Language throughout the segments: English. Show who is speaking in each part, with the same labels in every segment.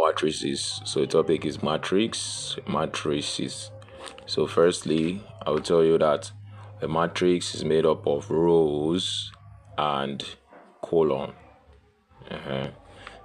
Speaker 1: Matrices. So the topic is matrices. So firstly, I will tell you that a matrix is made up of rows and column.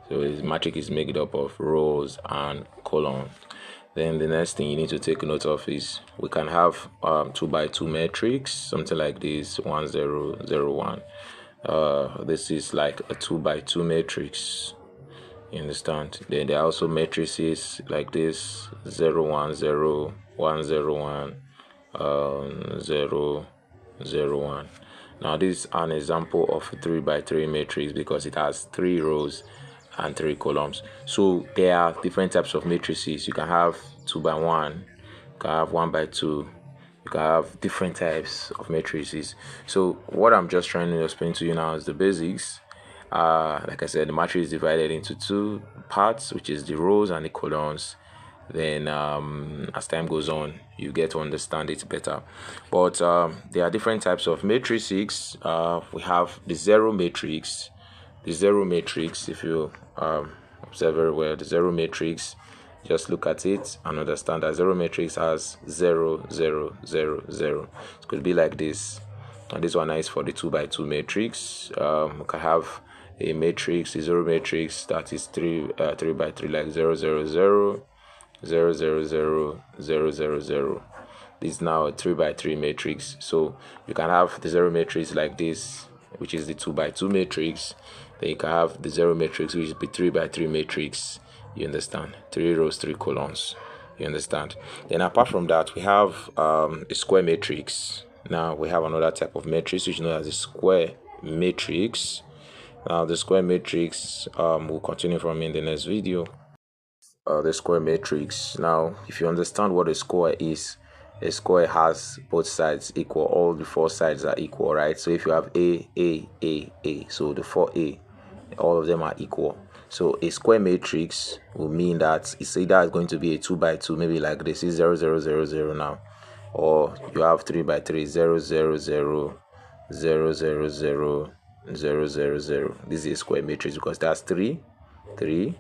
Speaker 1: So a matrix is made up of rows and column. Then the next thing you need to take note of is we can have 2 by 2 matrix, something like this, 1 0 0 1. This is like a 2 by 2 matrix. You understand? Then there are also matrices like this, 0 1 0 1 0 1 0 0 1. Now this is an example of a 3 by 3 matrix because it has 3 rows and 3 columns. So there are different types of matrices. You can have 2 by 1, you can have 1 by 2, you can have different types of matrices. So what I'm just trying to explain to you now is the basics. Like I said, the matrix is divided into 2 parts, which is the rows and the columns. Then as time goes on, you get to understand it better. But there are different types of matrices. We have the zero matrix. The zero matrix, if you observe very well, the zero matrix, just look at it and understand that zero matrix has 0 0 0 0. It could be like this. And this one is for the 2 by 2 matrix. We can have a matrix, a zero matrix that is 3 by 3, like 0 0 0 0 0 0 0 0 0. This is now a 3 by 3 matrix. So you can have the zero matrix like this, which is the 2 by 2 matrix. Then you can have the zero matrix, which is the 3 by 3 matrix. You understand? 3 rows, 3 columns. You understand? Then apart from that, we have a square matrix. Now we have another type of matrix which is known as a square matrix. Now the square matrix will continue from in the next video. The square matrix. Now if you understand what a square is, a square has both sides equal. All the 4 sides are equal, right? So if you have A, so the 4A, all of them are equal. So a square matrix will mean that it's either going to be a 2 by 2, maybe like this is 0 0 0 0 now, or you have 3 by 3, 0 0 0 0 0 0 0 0 0. This is a square matrix because that's 3 3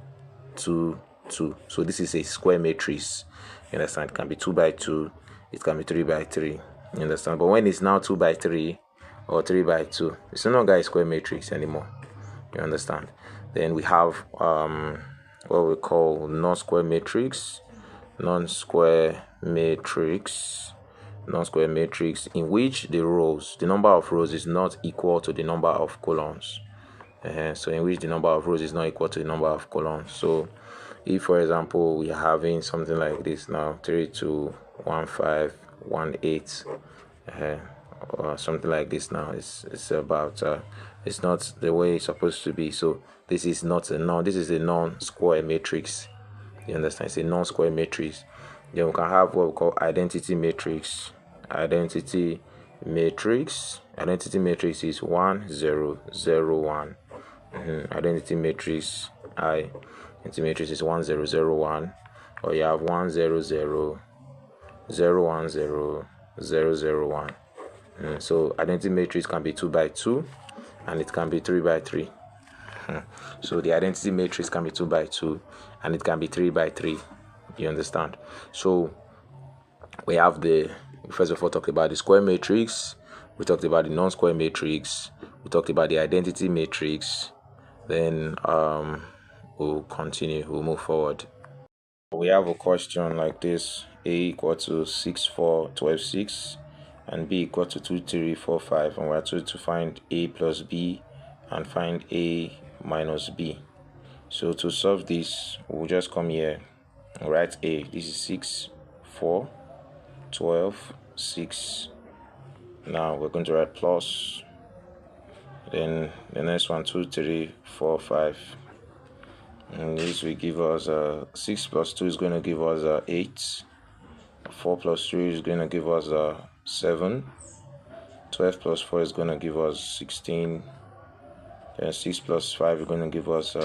Speaker 1: 2 2. So this is a square matrix. You understand? It can be 2 by 2, it can be 3 by 3. You understand? But when it's now 2 by 3 or 3 by 2, it's no longer a square matrix anymore. You understand? Then we have what we call non-square matrix. Non-square matrix, in which the number of rows is not equal to the number of columns. So in which the number of rows is not equal to the number of columns. So if, for example, we are having something like this now, 3 2 1 5 1 8, or something like this now, it's about it's not the way it's supposed to be. So this is not a this is a non-square matrix. You understand? It's a non-square matrix. Then we can have what we call identity matrix. Identity matrix is 1 0 0 1. Identity matrix identity matrix is 1 0 0 1, or you have 1 0 0 0 1 0 0 0 1. So identity matrix can be 2 by 2 and it can be 3 by 3. So the identity matrix can be 2 by 2 and it can be 3 by 3. You understand? So we have first of all talked about the square matrix, we talked about the non-square matrix, we talked about the identity matrix. Then we'll continue, we'll move forward. We have a question like this: A equal to 6 4 12 6 and B equal to 2 3 4 5, and we're told to find A plus B and find A minus B. So to solve this, we'll just come here and write A. This is 6 4 12 6. Now we're going to write plus, then the next one 2 3 4 5, and this will give us 6 plus 2 is going to give us 8, 4 plus 3 is going to give us 7, 12 plus 4 is going to give us 16, then 6 plus 5 is going to give us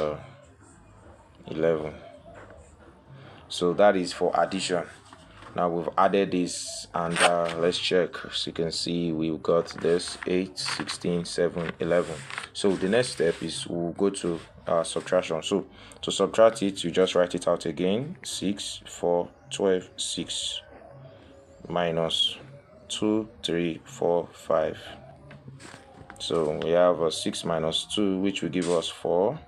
Speaker 1: 11. So that is for addition. Now we've added this, and let's check. So you can see we've got this 8 16 7 11. So the next step is we'll go to subtraction. So to subtract it, you just write it out again. 6, 4, 12, 6 minus 2, 3, 4, 5. So we have 6 minus 2, which will give us 4.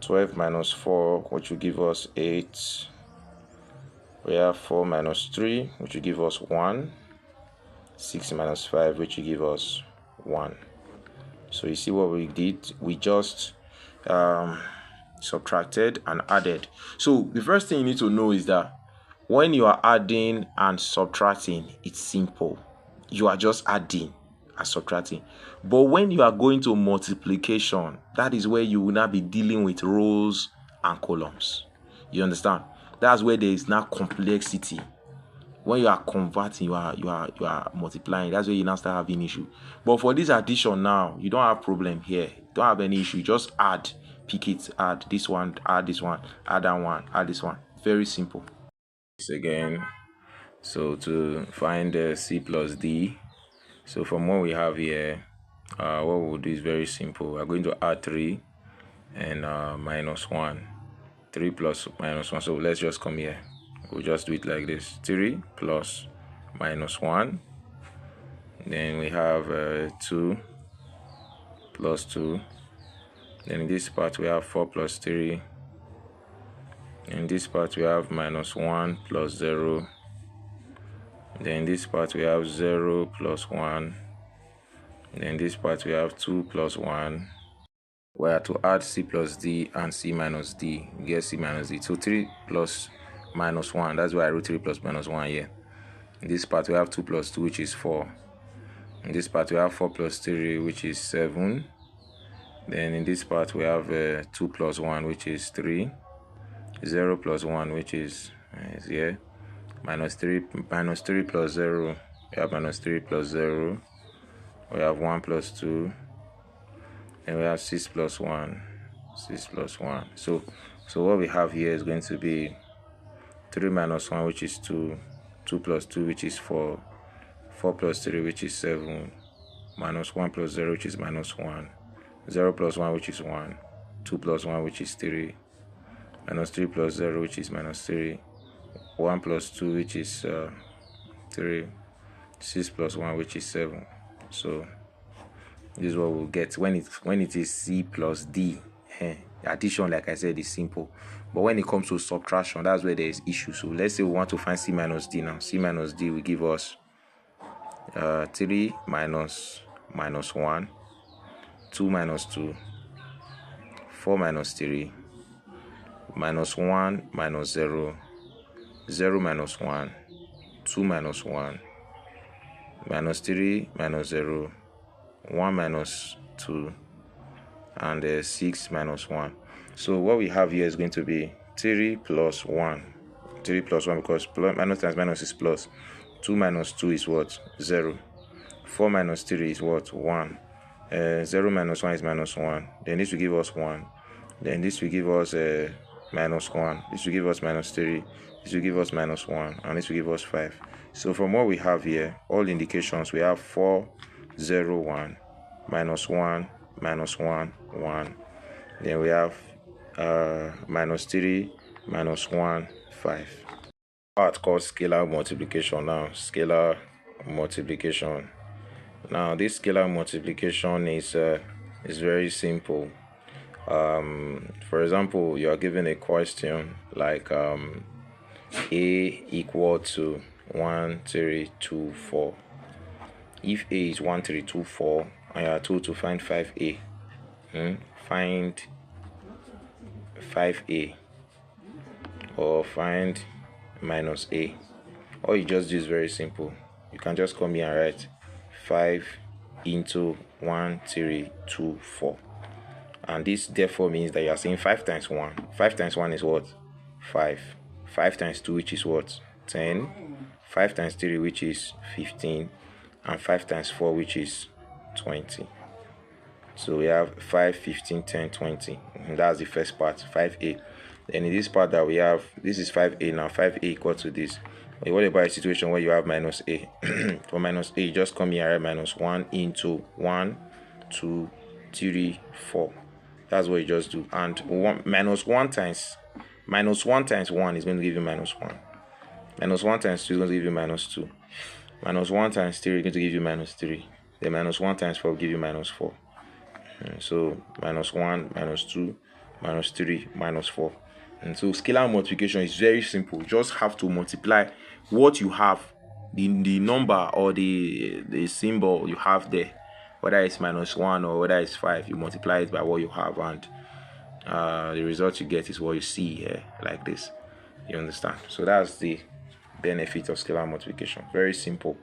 Speaker 1: 12 minus 4, which will give us 8. We have 4 minus 3, which will give us 1. 6 minus 5, which will give us 1. So you see what we did? We just subtracted and added. So the first thing you need to know is that when you are adding and subtracting, it's simple. You are just adding and subtracting. But when you are going to multiplication, that is where you will now be dealing with rows and columns. You understand? That's where there is now complexity. When you are converting, you are multiplying. That's where you now start having issue. But for this addition now, you don't have problem here. You don't have any issue. Just add, pick it, add this one, add this one, add that one, add this one. Very simple. Again, so to find C plus D. So from what we have here, what we'll do is very simple. We're going to add 3 and minus 1. 3 plus minus 1. So let's just come here. We'll just do it like this. 3 plus minus 1. Then we have 2 plus 2. Then in this part we have 4 plus 3. In this part we have minus 1 plus 0. Then in this part we have 0 plus 1. Then in this part we have 2 plus 1. We are to add C plus D and C minus D. We get C minus D. So 3 plus minus 1. That's why I wrote 3 plus minus 1 here. In this part we have 2 plus 2, which is 4. In this part we have 4 plus 3, which is 7. Then in this part we have 2 plus 1, which is 3. 0 plus 1, which is here. Minus 3 plus 0. We have minus 3 plus 0. We have 1 plus 2. And we have 6 plus 1. 6 plus 1. So what we have here is going to be 3 minus 1, which is 2. 2 plus 2, which is 4. 4 plus 3, which is 7. Minus 1 plus 0, which is minus 1. 0 plus 1, which is 1. 2 plus 1, which is 3. Minus 3 plus 0, which is minus 3. 1 plus 2, which is 3. 6 plus 1, which is 7. So this is what we'll get when it is C plus D. Addition, like I said, is simple. But when it comes to subtraction, that's where there is issue. So let's say we want to find C minus D now. C minus D will give us 3 minus 1, 2 minus 2, 4 minus 3, minus 1 minus 0, 0 minus 1, 2 minus 1, minus 3 minus 0, 1 minus 2, and 6 minus 1. So what we have here is going to be 3 plus 1. 3 plus 1, because minus times minus is plus. 2 minus 2 is what? 0. 4 minus 3 is what? 1. 0 minus 1 is minus 1. Then this will give us 1. Then this will give us minus 1. This will give us minus 3. This will give us minus 1. And this will give us 5. So from what we have here, all indications, we have 4, 0, 1, minus 1, minus 1, 1. Then we have minus 3, minus 1, 5. Part called scalar multiplication now. Scalar multiplication. Now this scalar multiplication is very simple. For example, you are given a question like A equal to 1, 3, 2, 4. If A is 1, 3, 2, 4, and you are told to find 5A, find 5A or find minus A. All you just do is very simple. You can just come here and write 5 into 1, 3, 2, 4. And this therefore means that you are saying 5 times 1. 5 times 1 is what? 5. 5 times 2, which is what? 10. 5 times 3, which is 15. And 5 times 4, which is 20. So we have 5, 15, 10, 20. And that's the first part, 5A. Then in this part that we have, this is 5A now. 5A equal to this. What about a situation where you have minus A? For minus A, you just come here and write minus 1 into 1, 2, 3, 4. That's what you just do. And -1 times -1 is going to give you -1. -1 times 2 is going to give you -2. -1 times 3 is going to give you -3. Then -1 times 4 will give you -4. So -1, -2, -3, -4. And so scalar multiplication is very simple. You just have to multiply what you have, the number or the symbol you have there, whether it's -1 or whether it's 5. You multiply it by what you have, and the result you get is what you see here, like this. You understand? So that's the benefit of scalar multiplication. Very simple,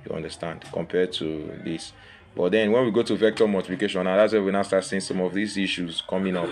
Speaker 1: you understand, compared to this. But then when we go to vector multiplication, now that's where we now start seeing some of these issues coming up.